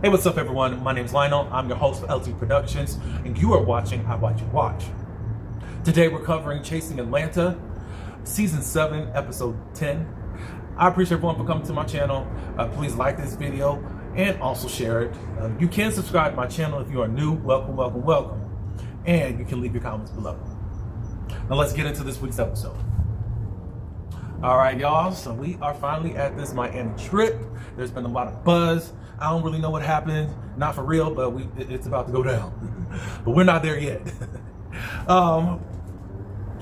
Hey, what's up, everyone? My name is Lionel. I'm your host for LT Productions, and you are watching I Watch You Watch. Today, we're covering Chasing Atlanta, Season 7, Episode 10. I appreciate everyone for coming to my channel. Please like this video and also share it. You can subscribe to my channel if you are new. Welcome, welcome, welcome. And you can leave your comments below. Now, let's get into this week's episode. All right, y'all. So we are finally at this Miami trip. There's been a lot of buzz. I don't really know what happened. Not for real, but it's about to go down. But we're not there yet.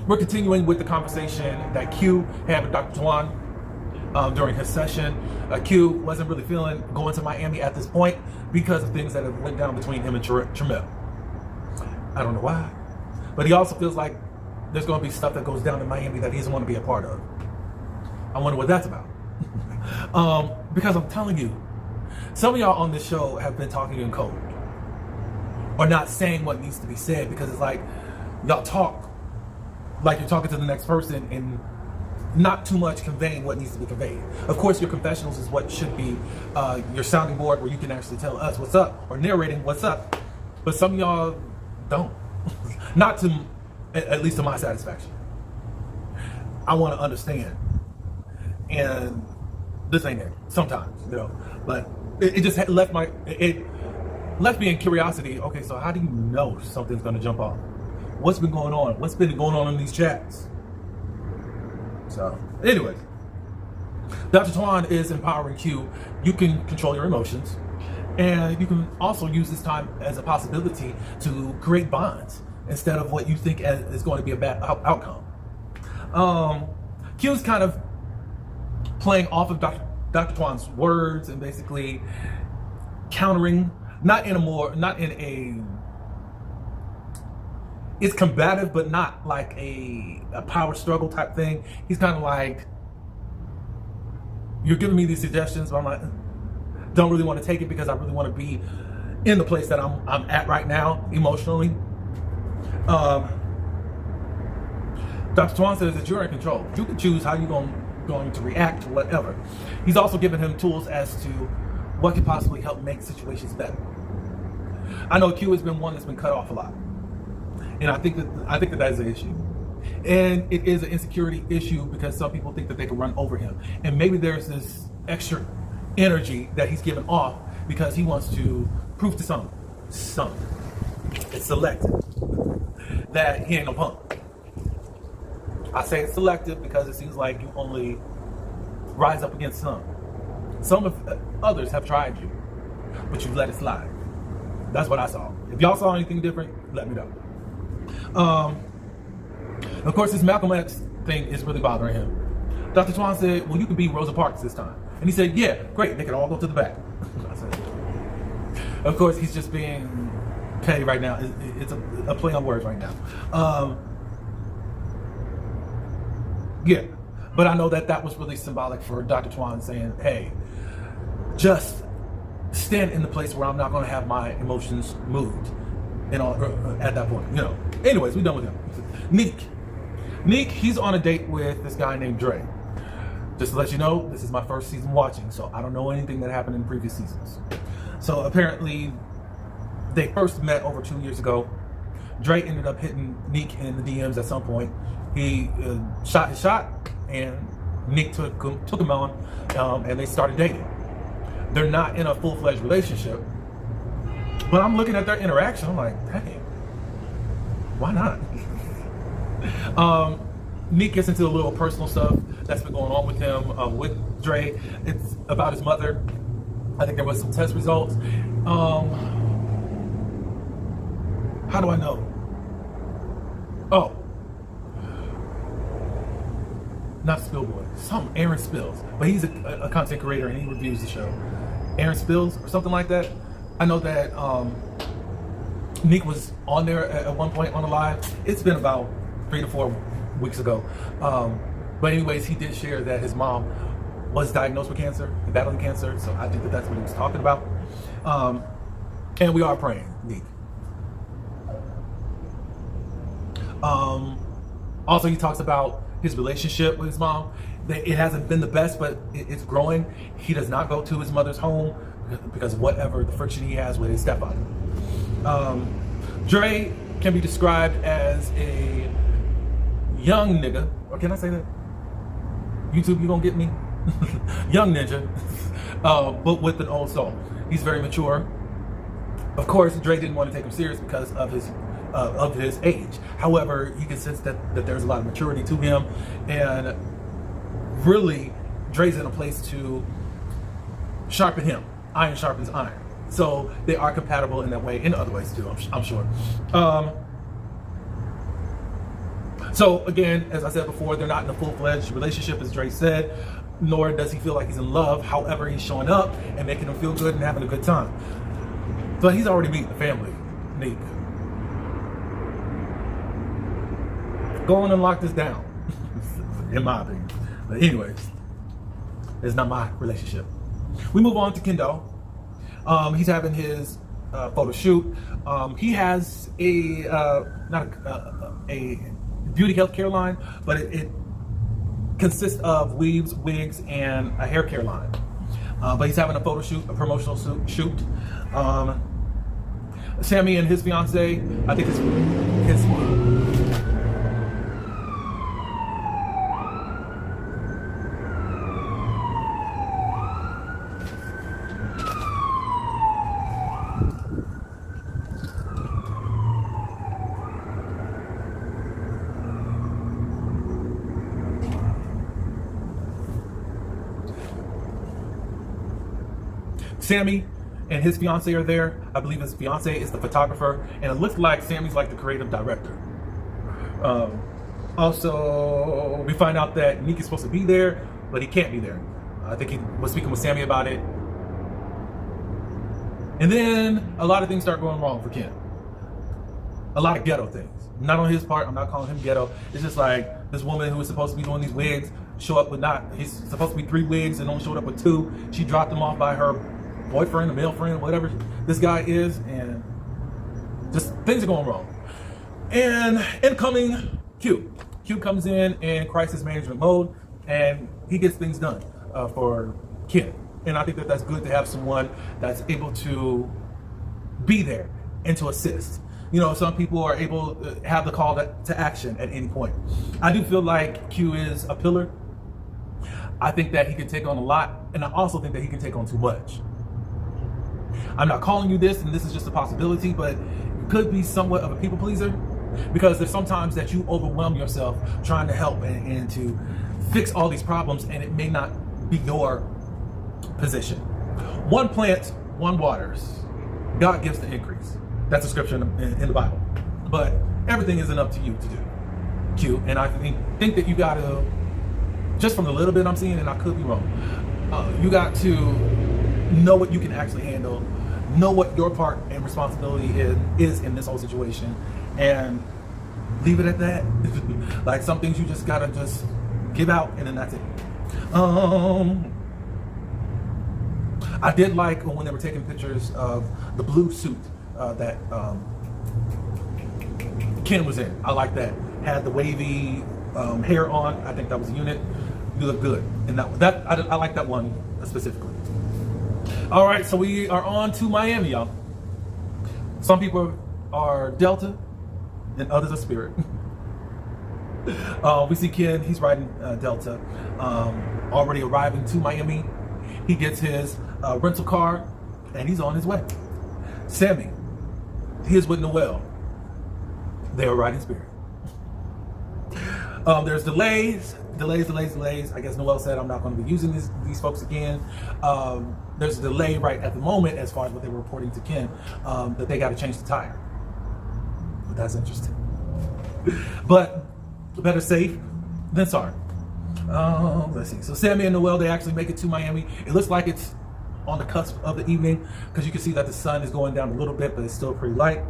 We're continuing with the conversation that Q had with Dr. Tuan during his session. Q wasn't really feeling going to Miami at this point because of things that have went down between him and Tramell. I don't know why, but he also feels like there's going to be stuff that goes down in Miami that he doesn't want to be a part of. I wonder what that's about. Because I'm telling you, some of y'all on this show have been talking in code or not saying what needs to be said, because it's like y'all talk like you're talking to the next person and not too much conveying what needs to be conveyed. Of course, your confessionals is what should be your sounding board, where you can actually tell us what's up or narrating what's up. But some of y'all don't. Not to, at least to my satisfaction. I want to understand. And this ain't it sometimes, you know, but it just left me in curiosity. Okay, so how do you know something's going to jump off? What's been going on? What's been going on in these chats? So, anyways, Dr. Tuan is empowering Q. You can control your emotions, and you can also use this time as a possibility to create bonds instead of what you think is going to be a bad outcome. Q's kind of playing off of Dr. Tuan's words and basically countering, it's combative, but not like a power struggle type thing. He's kind of like, you're giving me these suggestions, but I'm like, don't really want to take it because I really want to be in the place that I'm at right now emotionally. Dr. Tuan says that you're in control. You can choose how you're going to react to whatever. He's also given him tools as to what could possibly help make situations better. I know Q has been one that's been cut off a lot, and I think that is an issue, and it is an insecurity issue because some people think that they can run over him, and maybe there's this extra energy that he's giving off because he wants to prove to some it's selective that he ain't no punk. I say it's selective because it seems like you only rise up against some. Some of others have tried you, but you've let it slide. That's what I saw. If y'all saw anything different, let me know. Of course, this Malcolm X thing is really bothering him. Dr. Tuan said, well, you could be Rosa Parks this time. And he said, yeah, great, they can all go to the back. I said, of course, he's just being petty right now. It's a play on words right now. Yeah, but I know that was really symbolic for Dr. Tuan saying, hey, just stand in the place where I'm not going to have my emotions moved, you know, at that point, you know. Anyways, we're done with him. Neek, he's on a date with this guy named Dre. Just to let you know, this is my first season watching, so I don't know anything that happened in previous seasons. So apparently, they first met over 2 years ago. Dre ended up hitting Neek in the DMs at some point. He shot his shot, and Nick took him on, and they started dating. They're not in a full-fledged relationship, but I'm looking at their interaction. I'm like, hey, why not? Nick gets into a little personal stuff that's been going on with him, with Dre. It's about his mother. I think there was some test results. How do I know? Oh. Not Spillboy, Aaron Spills, but he's a content creator and he reviews the show. Aaron Spills or something like that. I know that Nick was on there at one point on the live. It's been about 3 to 4 weeks ago. But anyways, he did share that his mom was diagnosed with cancer, battling cancer. So I think that's what he was talking about. And we are praying, Nick. Also, he talks about his relationship with his mom. It hasn't been the best, but it's growing. He does not go to his mother's home because of whatever the friction he has with his stepfather. Dre can be described as a young nigga, or can I say that? YouTube, you gonna get me? Young ninja, but with an old soul. He's very mature. Of course, Dre didn't want to take him serious because of his age. However, you can sense that there's a lot of maturity to him, and really, Dre's in a place to sharpen him. Iron sharpens iron. So they are compatible in that way, in other ways too, I'm sure. So again, as I said before, they're not in a full-fledged relationship, as Dre said, nor does he feel like he's in love. However, he's showing up and making them feel good and having a good time. But he's already meeting the family. Neat. Go on and lock this down, in my opinion. But anyways, it's not my relationship. We move on to Kendall. He's having his photo shoot. He has not a beauty healthcare line, but it consists of weaves, wigs, and a hair care line. But he's having a photo shoot, a promotional shoot. Sammy and his fiance, I think his Sammy and his fiance are there. I believe his fiance is the photographer, and it looks like Sammy's like the creative director. Also, we find out that Nick is supposed to be there, but he can't be there. I think he was speaking with Sammy about it. And then a lot of things start going wrong for Ken. A lot of ghetto things. Not on his part, I'm not calling him ghetto. It's just like this woman who was supposed to be doing these wigs show up with he's supposed to be 3 wigs and only showed up with 2. She dropped them off by her boyfriend, a male friend, whatever this guy is, and just things are going wrong. And incoming Q. Q comes in crisis management mode, and he gets things done for Ken. And I think that that's good to have someone that's able to be there and to assist. You know, some people are able to have the call to action at any point. I do feel like Q is a pillar. I think that he can take on a lot, and I also think that he can take on too much. I'm not calling you this, and this is just a possibility, but you could be somewhat of a people pleaser, because there's sometimes that you overwhelm yourself trying to help and to fix all these problems, and it may not be your position. One plants, one waters. God gives the increase. That's a scripture in the Bible. But everything isn't up to you to do, Q. And I think that you got to, just from the little bit I'm seeing, and I could be wrong, you got to know what you can actually handle, know what your part and responsibility is in this whole situation, and leave it at that. Like, some things you just gotta just give out, and then that's it. I did like when they were taking pictures of the blue suit that Ken was in. I like that. Had the wavy hair on. I think that was a unit. You look good. And I like that one specifically. All right, so we are on to Miami, y'all. Some people are Delta and others are Spirit. We see Ken, he's riding Delta, already arriving to Miami. He gets his rental car and he's on his way. Sammy, he is with Noel. They are riding Spirit. There's delays. I guess Noel said, I'm not going to be using these folks again. There's a delay right at the moment as far as what they were reporting to Ken, that they got to change the tire. But that's interesting. But better safe than sorry. Let's see. So Sammy and Noel, they actually make it to Miami. It looks like it's on the cusp of the evening, because you can see that the sun is going down a little bit, but it's still pretty light.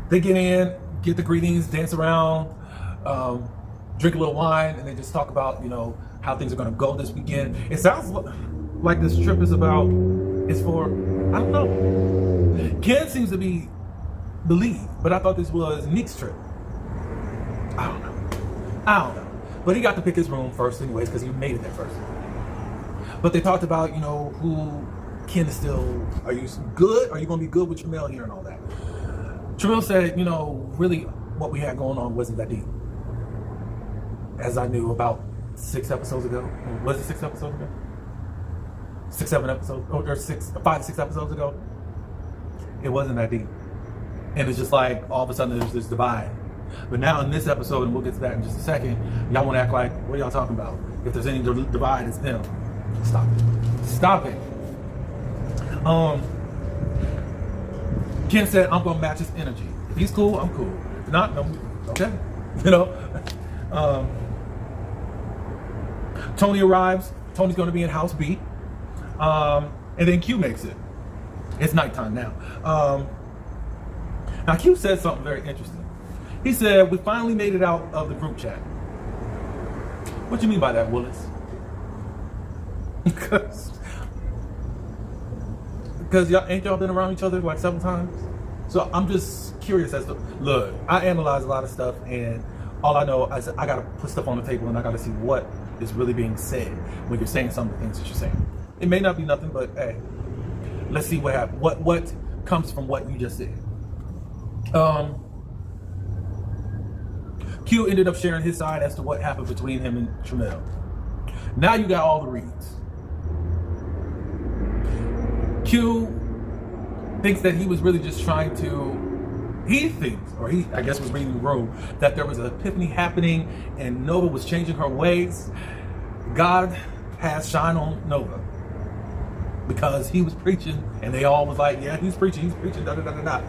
They get in, get the greetings, dance around, drink a little wine, and they just talk about, you know, how things are going to go this weekend. It sounds like this trip is for, I don't know. Ken seems to be the lead, but I thought this was Nick's trip. I don't know. But he got to pick his room first anyways, because he made it there first. But they talked about, who Ken is still, are you good? Are you going to be good with Tramel here and all that? Tramel said, really what we had going on wasn't that deep. As I knew about 6 episodes ago. Was it 6 episodes ago? 6, 7 episodes, or 5 to 6 episodes ago. It wasn't that deep. And it's just like, all of a sudden there's this divide. But now in this episode, and we'll get to that in just a second, y'all want to act like, what are y'all talking about? If there's any divide, it's them. Stop it. Stop it. Ken said, I'm going to match his energy. If he's cool, I'm cool. If not, okay. Tony arrives. Tony's going to be in House B. And then Q makes it. It's nighttime now. Now Q said something very interesting. He said, we finally made it out of the group chat. What do you mean by that, Willis? Because y'all been around each other like several times? So I'm just curious as to, look, I analyze a lot of stuff, and all I know is I gotta put stuff on the table and I gotta see what is really being said when you're saying some of the things that you're saying. It may not be nothing, but hey, let's see what happens. What comes from what you just said. Q ended up sharing his side as to what happened between him and Tramel. Now you got all the reads. Q thinks that he was really just trying to, I guess was reading the room, that there was an epiphany happening and Nova was changing her ways. God has shine on Nova because he was preaching, and they all was like, yeah, he's preaching, da da da da da,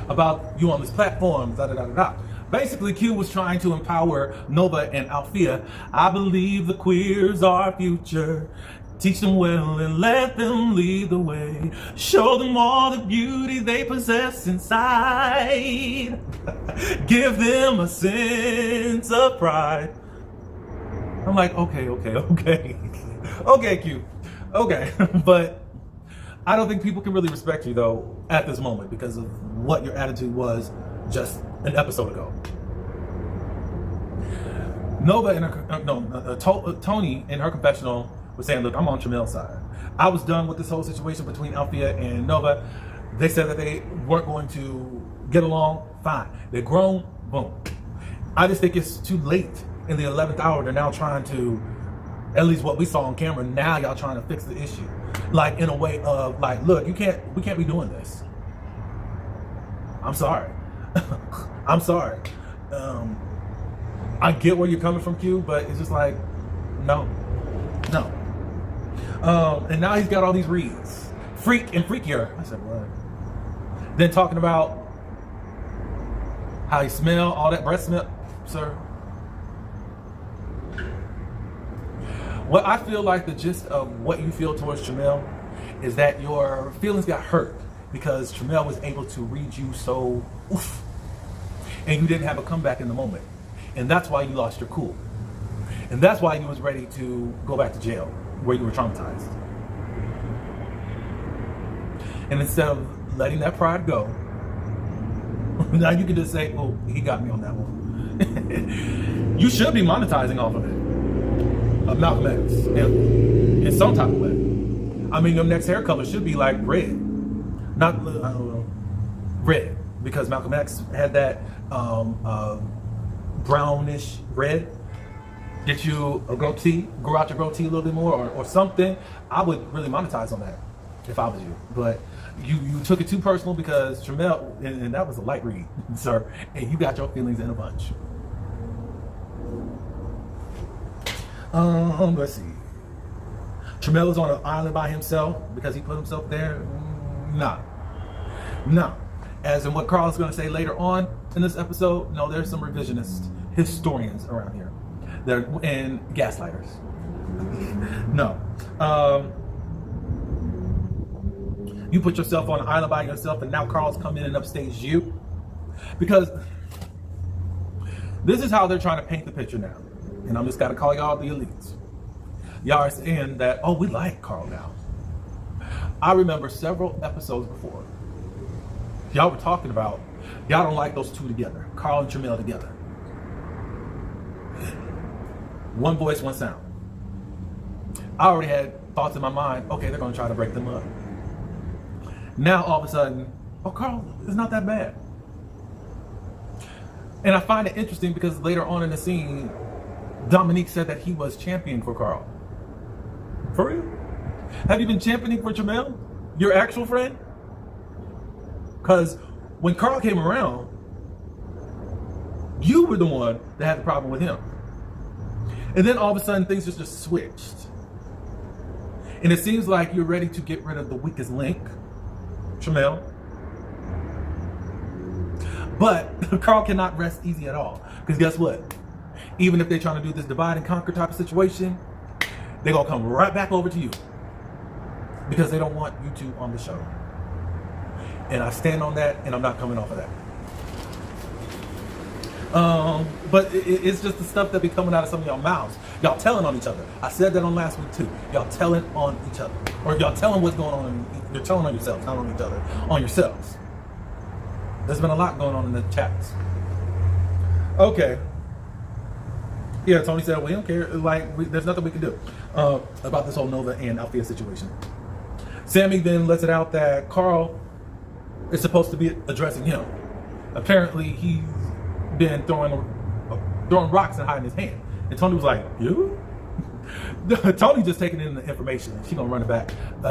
about you on this platform, da da da da da. Basically, Q was trying to empower Nova and Althea. I believe the queers are our future. Teach them well and let them lead the way. Show them all the beauty they possess inside. Give them a sense of pride. I'm like, okay. Okay, Q. Okay. But I don't think people can really respect you, though, at this moment because of what your attitude was just an episode ago. Nova and Tony in her confessional was saying, look, I'm on Tramel's side. I was done with this whole situation between Althea and Nova. They said that they weren't going to get along. Fine. They're grown. Boom. I just think it's too late in the 11th hour. They're now trying to, at least what we saw on camera, now y'all trying to fix the issue. Like in a way of like, look, we can't be doing this. I'm sorry. I'm sorry. I get where you're coming from, Q, but it's just like, no. And now he's got all these reads. Freak and freakier. I said, what? Then talking about how he smell, all that breath smell, sir. What I feel like the gist of what you feel towards Tramel is that your feelings got hurt because Tramel was able to read you so oof, and you didn't have a comeback in the moment. And that's why you lost your cool. And that's why you was ready to go back to jail where you were traumatized. And instead of letting that pride go, now you can just say, oh, he got me on that one. You should be monetizing off of it. Malcolm X, in some type of way. I mean, your next hair color should be like red. Not, I don't know, red. Because Malcolm X had that brownish red. Get you a goatee, grow out your goatee a little bit more or something. I would really monetize on that if I was you. But you took it too personal because Tramel, and that was a light read, sir, and you got your feelings in a bunch. Let's see. Tramel is on an island by himself because he put himself there. No. As in what Carl is going to say later on in this episode, no, there's some revisionist historians around here. And gaslighters. No. You put yourself on an island by yourself, and now Carl's come in and upstage you. Because this is how they're trying to paint the picture now. And I'm just got to call y'all the elites. Y'all are saying that, oh, we like Carl now. I remember several episodes before, y'all were talking about, y'all don't like those two together, Carl and Tramel together. One voice, one sound. I already had thoughts in my mind, okay, they're going to try to break them up. Now, all of a sudden, oh, Carl is not that bad. And I find it interesting because later on in the scene, Dominique said that he was championing for Carl. For real? Have you been championing for Tramel, your actual friend? Because when Carl came around, you were the one that had the problem with him. And then all of a sudden, things just switched. And it seems like you're ready to get rid of the weakest link, Tramel. But Carl cannot rest easy at all. Because guess what? Even if they're trying to do this divide and conquer type of situation, they're going to come right back over to you. Because they don't want you two on the show. And I stand on that, and I'm not coming off of that. But it's just the stuff that be coming out of some of y'all mouths. Y'all telling on each other. I said that on last week too. Y'all telling on each other. Or y'all telling what's going on. You're telling on yourselves, not on each other. On yourselves. There's been a lot going on in the chats. Okay. Yeah, Tony said, we don't care. Like, there's nothing we can do about this whole Nova and Althea situation. Sammy then lets it out that Carl is supposed to be addressing him. Apparently, he's been throwing rocks and hiding his hand. And Tony was like, you? Tony just taking in the information. She's going to run it back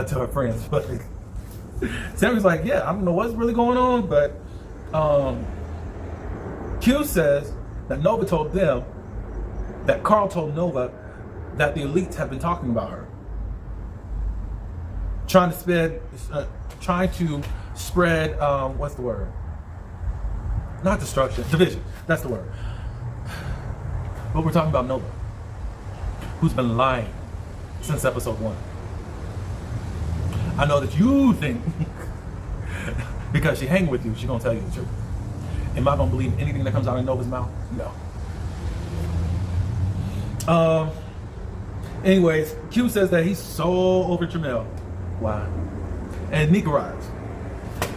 to her friends. But Sammy's like, yeah, I don't know what's really going on, but Q says that Nova told them that Carl told Nova that the elites have been talking about her. Trying to spread, what's the word? Not destruction, division. That's the word. But we're talking about Nova, who's been lying since episode 1. I know that you think because she hanging with you, she's gonna tell you the truth. Am I gonna believe anything that comes out of Nova's mouth? No. Anyways, Q says that he's so over Tramel. Why? And Nick arrives.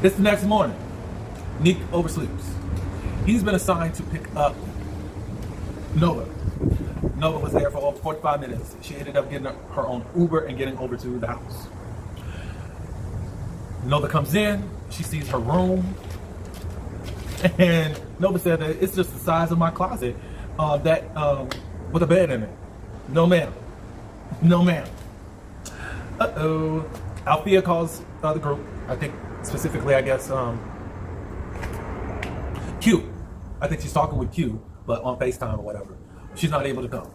It's the next morning. Nick oversleeps. He's been assigned to pick up Nova. Nova was there for over 45 minutes. She ended up getting her own Uber and getting over to the house. Nova comes in. She sees her room. And Nova said that it's just the size of my closet with a bed in it. No, ma'am. No, ma'am. Uh-oh. Althea calls the group. I think specifically, I guess, Q. I think she's talking with Q, but on FaceTime or whatever. She's not able to come.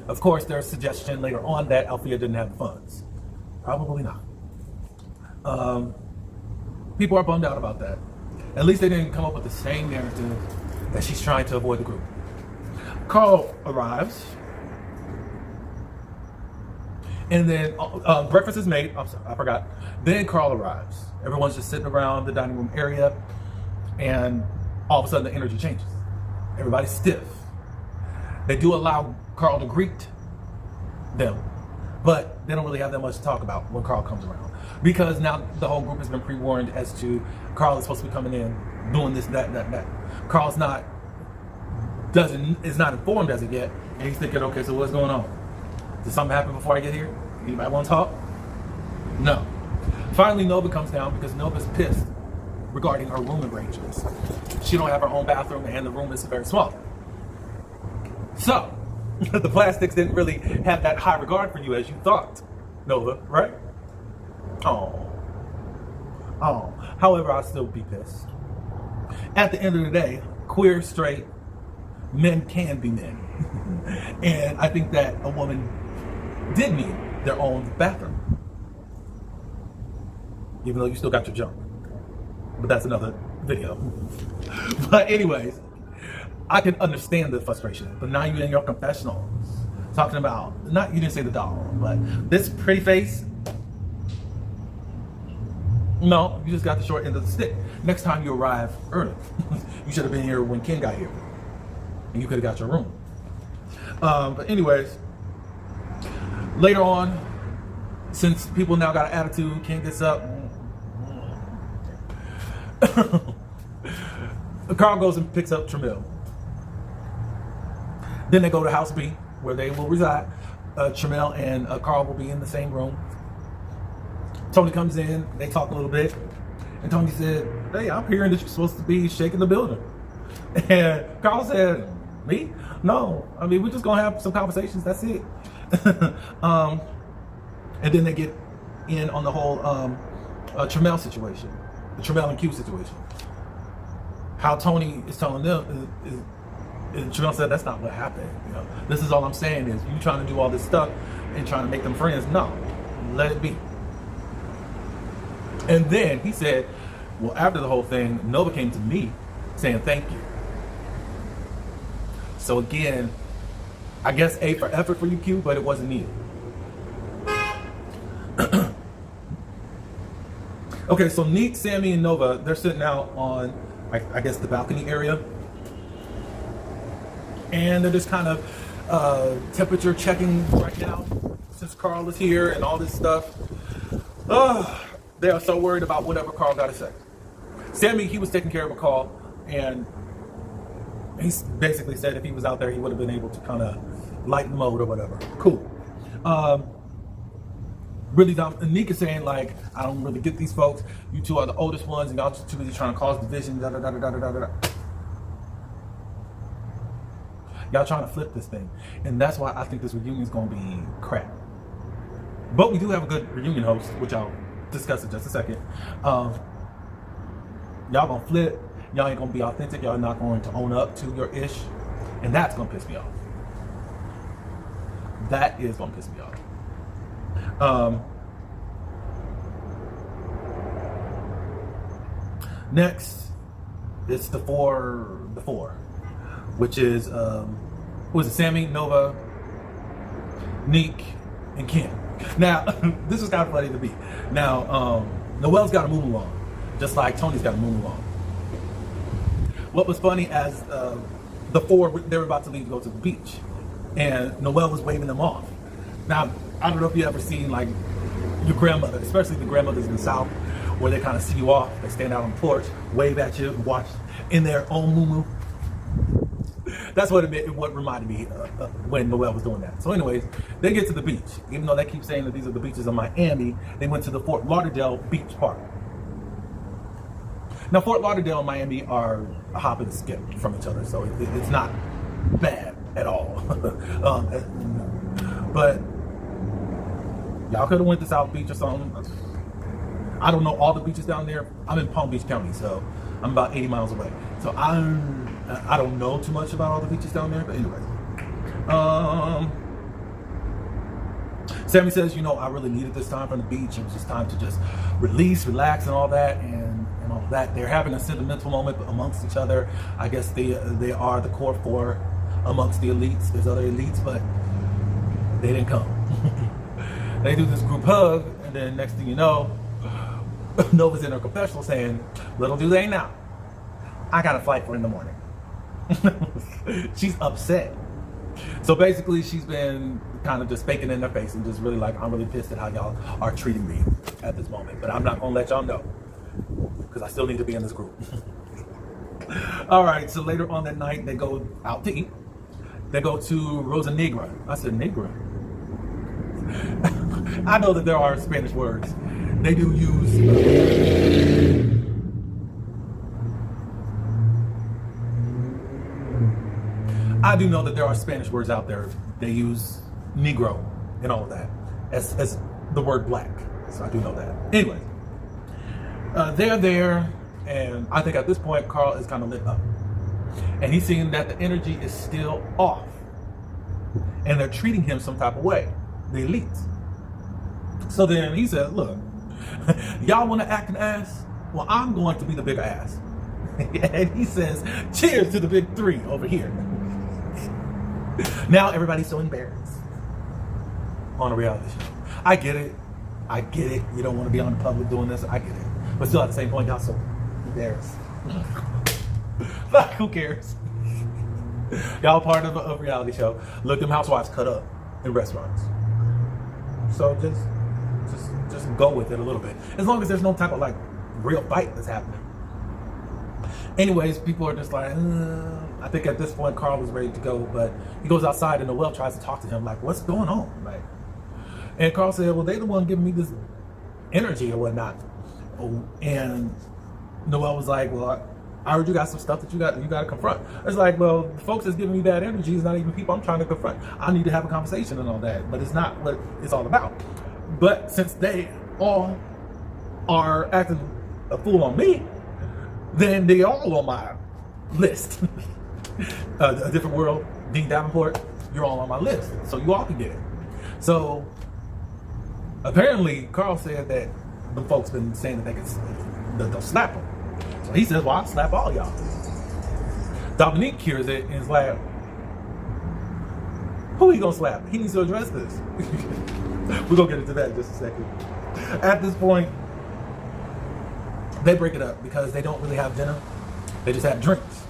Of course, there's a suggestion later on that Althea didn't have the funds. Probably not. People are bummed out about that. At least they didn't come up with the same narrative that she's trying to avoid the group. Carl arrives. And then breakfast is made. I'm sorry, I forgot. Then Carl arrives. Everyone's just sitting around the dining room area. And all of a sudden the energy changes. Everybody's stiff. They do allow Carl to greet them. But they don't really have that much to talk about when Carl comes around. Because now the whole group has been pre-warned as to Carl is supposed to be coming in, doing this, that. Carl's is not informed as of yet. And he's thinking, okay, so what's going on? Did something happen before I get here? Anybody want to talk? No. Finally, Nova comes down because Nova's pissed regarding her room arrangements. She don't have her own bathroom and the room is very small. So, the plastics didn't really have that high regard for you as you thought, Nova, right? Oh. However, I'll still be pissed. At the end of the day, queer, straight, men can be men. And I think that a woman did need their own bathroom. Even though you still got your junk. But that's another video. But anyways, I can understand the frustration. But now you're in your confessional talking about, you didn't say the doll, but this pretty face. No, you just got the short end of the stick. Next time you arrive early. You should have been here when Ken got here. And you could have got your room. But anyways, later on, since people now got an attitude, Ken gets up. Carl goes and picks up Tramel. Then they go to House B, where they will reside. Tramel and Carl will be in the same room. Tony comes in, they talk a little bit, and Tony said, "Hey, I'm hearing that you're supposed to be shaking the building." And Carl said, "Me? No. I mean, we're just gonna have some conversations. That's it." And then they get in on the whole Tramel situation, the Tramel and Q situation. How Tony is telling them, and Tramel said, "That's not what happened. You know, this is all I'm saying is you trying to do all this stuff and trying to make them friends. No, let it be." And then he said, "Well, after the whole thing, Nova came to me saying thank you." So again, I guess A for effort for you, Q, but it wasn't needed. Okay, so Neek, Sammy, and Nova, they're sitting out on, I guess, the balcony area. And they're just kind of temperature checking right now since Carl is here and all this stuff. They are so worried about whatever Carl got to say. Sammy, he was taking care of a call, and he basically said if he was out there, he would have been able to kind of lighten the mode or whatever. Cool. Really dumb. And Neek is saying, like, I don't really get these folks. You two are the oldest ones, and y'all just too busy trying to cause division. Da, da, da, da, da, da, da. Y'all trying to flip this thing. And that's why I think this reunion is going to be crap. But we do have a good reunion host, which I'll discuss in just a second. Y'all going to flip. Y'all ain't going to be authentic. Y'all not going to own up to your ish. And that's going to piss me off. That is going to piss me off. Next, it's the four, which is was it Sammy, Nova, Neek, and Ken. Now, this is kind of funny to me. Now, Noel's got to move along, just like Tony's got to move along. What was funny as the four, they were about to leave to go to the beach, and Noel was waving them off. Now, I don't know if you ever seen like your grandmother, especially the grandmothers in the South, where they kind of see you off, they stand out on the porch, wave at you, watch in their own moo-moo. That's what reminded me when Noel was doing that. So anyways, they get to the beach. Even though they keep saying that these are the beaches of Miami, they went to the Fort Lauderdale Beach Park. Now, Fort Lauderdale and Miami are a hop and a skip from each other, so it's not bad at all. But y'all could have went to South Beach or something. I don't know all the beaches down there. I'm in Palm Beach County, so I'm about 80 miles away. So I don't know too much about all the beaches down there, but anyway. Sammy says, you know, I really needed this time from the beach. It was just time to just release, relax, and all that, and all of that. They're having a sentimental moment amongst each other. I guess they are the core four amongst the elites. There's other elites, but they didn't come. They do this group hug, and then next thing you know, Nova's in her confessional saying, little do they know, I got a flight for in the morning. She's upset. So basically, she's been kind of just faking in their face and just really like, I'm really pissed at how y'all are treating me at this moment. But I'm not going to let y'all know because I still need to be in this group. All right, so later on that night, they go out to eat. They go to Rosa Negra. I said Negra. I know that there are Spanish words. They do use I do know that there are Spanish words out there. They use Negro and all of that as the word black. So I do know that. Anyway, they're there, and I think at this point Carl is kind of lit up, and he's seeing that the energy is still off, and they're treating him some type of way, the elites. So then he said, look, y'all want to act an ass? Well, I'm going to be the bigger ass. And he says, cheers to the big three over here. Now everybody's so embarrassed on a reality show. I get it. You don't want to be on the public doing this. I get it. But still at the same point, y'all so embarrassed. Like, who cares? Y'all part of a reality show. Look, them housewives cut up in restaurants. So just go with it a little bit. As long as there's no type of like real fight that's happening. Anyways, people are just like, I think at this point Carl was ready to go, but he goes outside and Noel tries to talk to him like, what's going on? Like, and Carl said, well, they the one giving me this energy or whatnot. And Noel was like, well, I heard you got some stuff that you got to confront. It's like, well, the folks that's giving me bad energy is not even people I'm trying to confront. I need to have a conversation and all that, but it's not what it's all about. But since they all are acting a fool on me, then they all on my list. A Different World, Dean Davenport, you're all on my list, so you all can get it. So apparently, Carl said that the folks been saying that they'll slap him. So he says, well, I'll slap all y'all. Dominique hears it and is like, who he gonna slap? He needs to address this. We're gonna get into that in just a second. At this point, they break it up because they don't really have dinner. They just have drinks.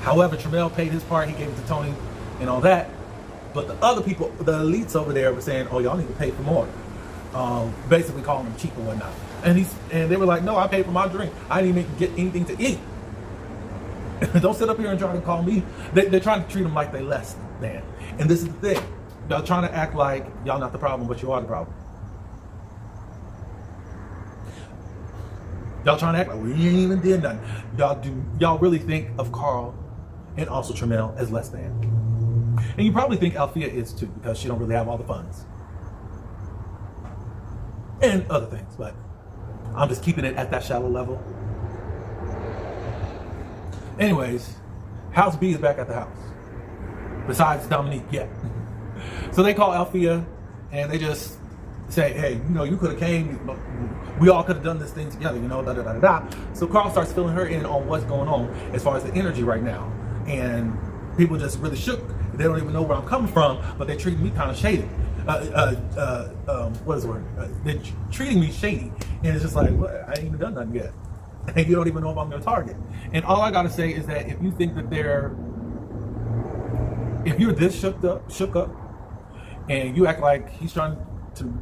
However, Tramel paid his part. He gave it to Tony and all that. But the other people, the elites over there were saying, oh, y'all need to pay for more. Basically calling him cheap and whatnot. And they were like, no, I paid for my drink. I didn't even get anything to eat. Don't sit up here and try to call me. They're trying to treat them like they less than. And this is the thing. Y'all trying to act like y'all not the problem, but you are the problem. Y'all trying to act like we ain't even did nothing. Y'all really think of Carl and also Tramel as less than. And you probably think Althea is too, because she don't really have all the funds. And other things, but I'm just keeping it at that shallow level. Anyways, House B is back at the house. Besides Dominique, yeah. So they call Althea and they just say, hey, you could have came. We all could have done this thing together, da-da-da-da-da. So Carl starts filling her in on what's going on as far as the energy right now. And people just really shook. They don't even know where I'm coming from, but they treat me kind of shady. What is the word? They're treating me shady. And it's just like, what? I ain't even done nothing yet. And you don't even know if I'm their target. And all I gotta say is that if you think that if you're this shook up, and you act like he's trying to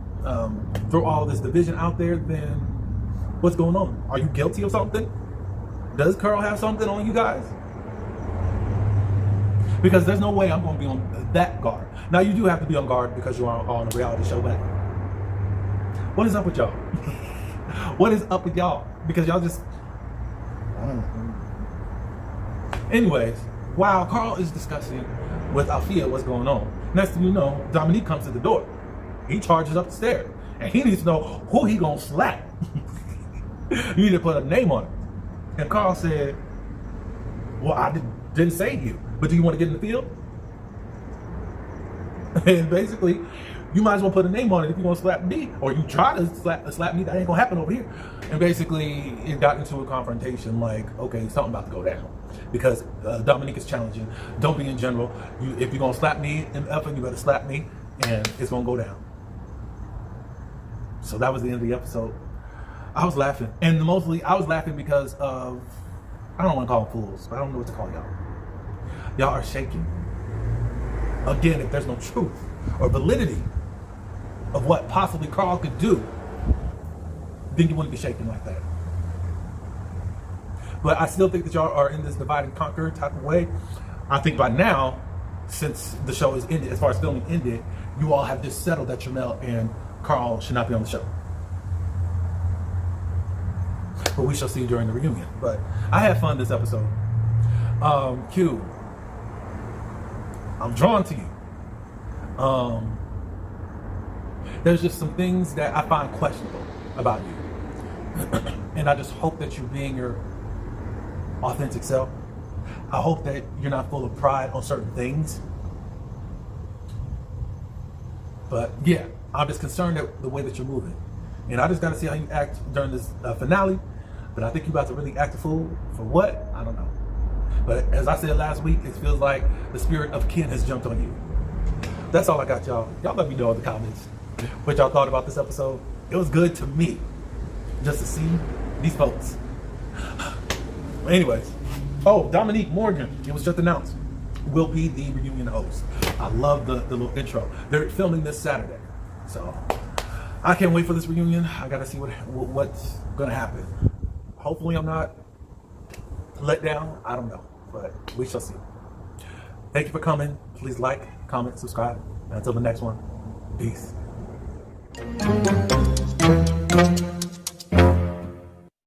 throw all this division out there, then what's going on? Are you guilty of something? Does Carl have something on you guys? Because there's no way I'm going to be on that guard. Now, you do have to be on guard because you are on a reality show, but what is up with y'all? What is up with y'all? Because y'all just... Anyways, while Carl is discussing with Althea what's going on, next thing you know, Dominique comes to the door. He charges up the stairs, and he needs to know who he gonna slap. You need to put a name on it. And Carl said, well, I didn't say you, but do you want to get in the field? And basically, you might as well put a name on it if you want to slap me, or you try to slap me. That ain't gonna happen over here. And basically, it got into a confrontation. Like, okay, something about to go down because Dominique is challenging. Don't be in general. If you're gonna slap me in effing, you better slap me, and it's gonna go down. So that was the end of the episode. I was laughing, and mostly I was laughing because of, I don't want to call them fools, but I don't know what to call y'all. Y'all are shaking. Again, if there's no truth or validity of what possibly Carl could do, then you wouldn't be shaking like that. But I still think that y'all are in this divide and conquer type of way. I think by now, since the show is ended, as far as filming ended, you all have just settled that Tramel and Carl should not be on the show. But we shall see during the reunion. But I had fun this episode. Q, I'm drawn to you. There's just some things that I find questionable about you. And I just hope that you're being your authentic self. I hope that you're not full of pride on certain things. But yeah, I'm just concerned at the way that you're moving. And I just got to see how you act during this finale. But I think you're about to really act a fool. For what? I don't know. But as I said last week, it feels like the spirit of Ken has jumped on you. That's all I got, y'all. Y'all let me know in the comments what y'all thought about this episode. It was good to me just to see these folks. Anyways. Oh, Dominique Morgan, it was just announced, will be the reunion host. I love the little intro. They're filming this Saturday. So I can't wait for this reunion. I got to see what's going to happen. Hopefully I'm not let down? I don't know, but we shall see. Thank you for coming. Please like, comment, subscribe. And until the next one, peace.